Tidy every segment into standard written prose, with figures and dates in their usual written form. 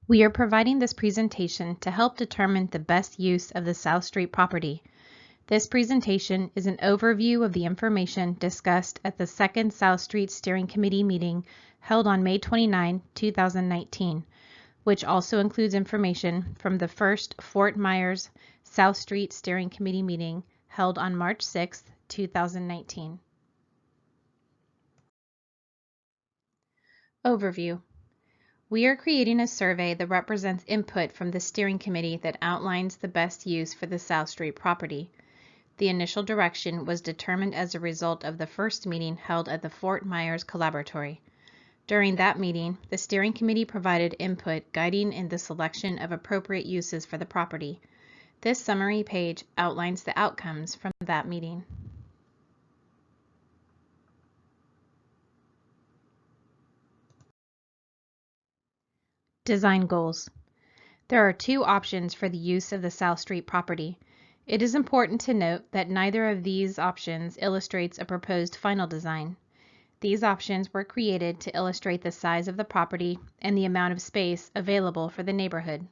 We are providing this presentation to help determine the best use of the South Street property. This presentation is an overview of the information discussed at the second South Street Steering Committee meeting held on May 29, 2019, which also includes information from the first Fort Myers South Street Steering Committee meeting held on March 6, 2019. Overview. We are creating a survey that represents input from the steering committee that outlines the best use for the South Street property. The initial direction was determined as a result of the first meeting held at the Fort Myers Collaboratory. During that meeting, the steering committee provided input guiding in the selection of appropriate uses for the property. This summary page outlines the outcomes from that meeting. Design goals. There are two options for the use of the South Street property. It is important to note that neither of these options illustrates a proposed final design. These options were created to illustrate the size of the property and the amount of space available for the neighborhood.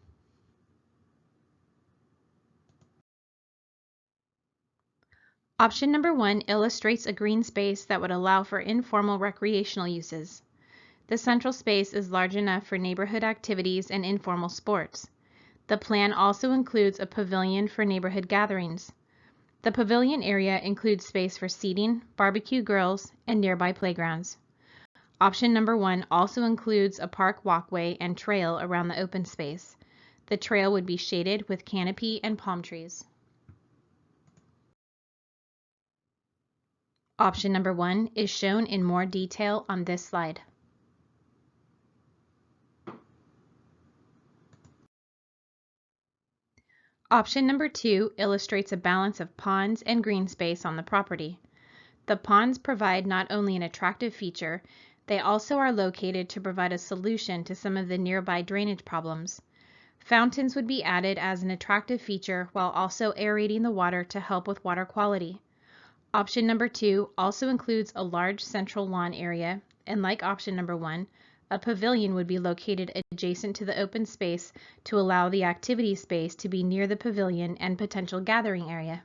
Option number 1 illustrates a green space that would allow for informal recreational uses. The central space is large enough for neighborhood activities and informal sports. The plan also includes a pavilion for neighborhood gatherings. The pavilion area includes space for seating, barbecue grills, and nearby playgrounds. Option number 1 also includes a park walkway and trail around the open space. The trail would be shaded with canopy and palm trees. Option number 1 is shown in more detail on this slide. Option number 2 illustrates a balance of ponds and green space on the property. The ponds provide not only an attractive feature, they also are located to provide a solution to some of the nearby drainage problems. Fountains would be added as an attractive feature while also aerating the water to help with water quality. Option number 2 also includes a large central lawn area, and like option number 1, a pavilion would be located adjacent to the open space to allow the activity space to be near the pavilion and potential gathering area.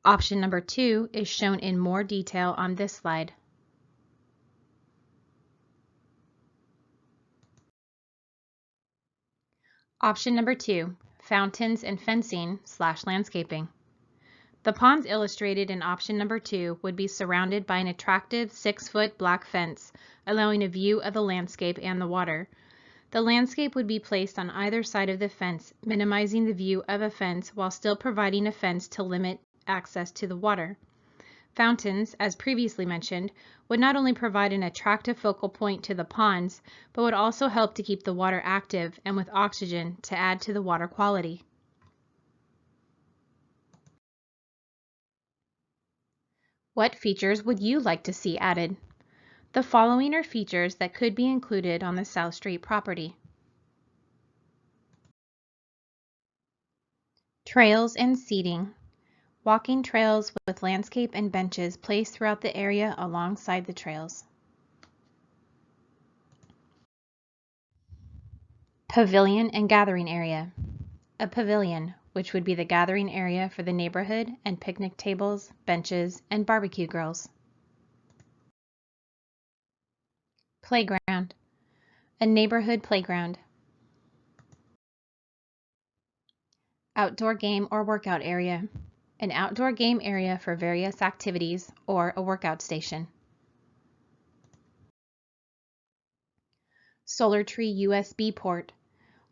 Option number 2 is shown in more detail on this slide. Option number 2, fountains and fencing/landscaping. The ponds illustrated in option number 2 would be surrounded by an attractive 6-foot black fence, allowing a view of the landscape and the water. The landscape would be placed on either side of the fence, minimizing the view of a fence while still providing a fence to limit access to the water. Fountains, as previously mentioned, would not only provide an attractive focal point to the ponds, but would also help to keep the water active and with oxygen to add to the water quality. What features would you like to see added? The following are features that could be included on the South Street property. Trails and seating. Walking trails with landscape and benches placed throughout the area alongside the trails. Pavilion and gathering area. A pavilion, which would be the gathering area for the neighborhood and picnic tables, benches, and barbecue grills. Playground. A neighborhood playground. Outdoor game or workout area. An outdoor game area for various activities or a workout station. Solar tree USB port.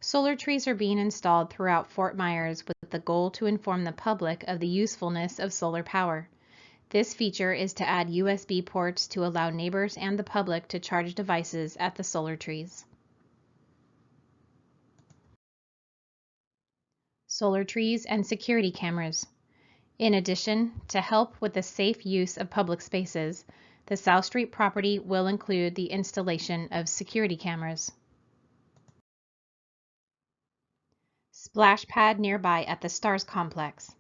Solar trees are being installed throughout Fort Myers with the goal to inform the public of the usefulness of solar power. This feature is to add USB ports to allow neighbors and the public to charge devices at the solar trees. Solar trees and security cameras. In addition, to help with the safe use of public spaces, the South Street property will include the installation of security cameras. Splash pad nearby at the Stars Complex.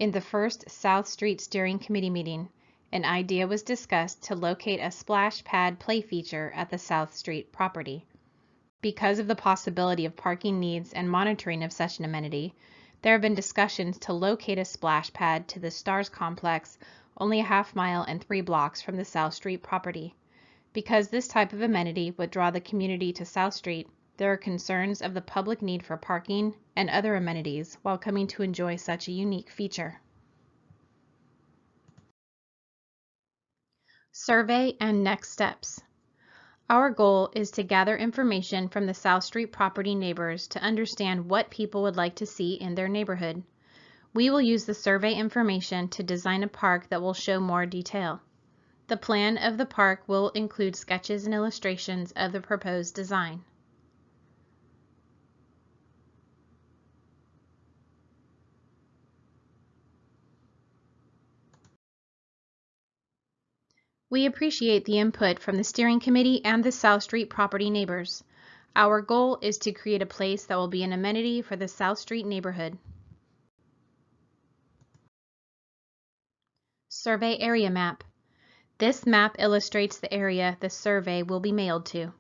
In the first South Street Steering Committee meeting, an idea was discussed to locate a splash pad play feature at the South Street property. Because of the possibility of parking needs and monitoring of such an amenity, there have been discussions to locate a splash pad to the Stars complex only a half mile and 3 blocks from the South Street property. Because this type of amenity would draw the community to South Street, there are concerns of the public need for parking and other amenities while coming to enjoy such a unique feature. Survey and next steps. Our goal is to gather information from the South Street property neighbors to understand what people would like to see in their neighborhood. We will use the survey information to design a park that will show more detail. The plan of the park will include sketches and illustrations of the proposed design. We appreciate the input from the steering committee and the South Street property neighbors. Our goal is to create a place that will be an amenity for the South Street neighborhood. Survey area map. This map illustrates the area the survey will be mailed to.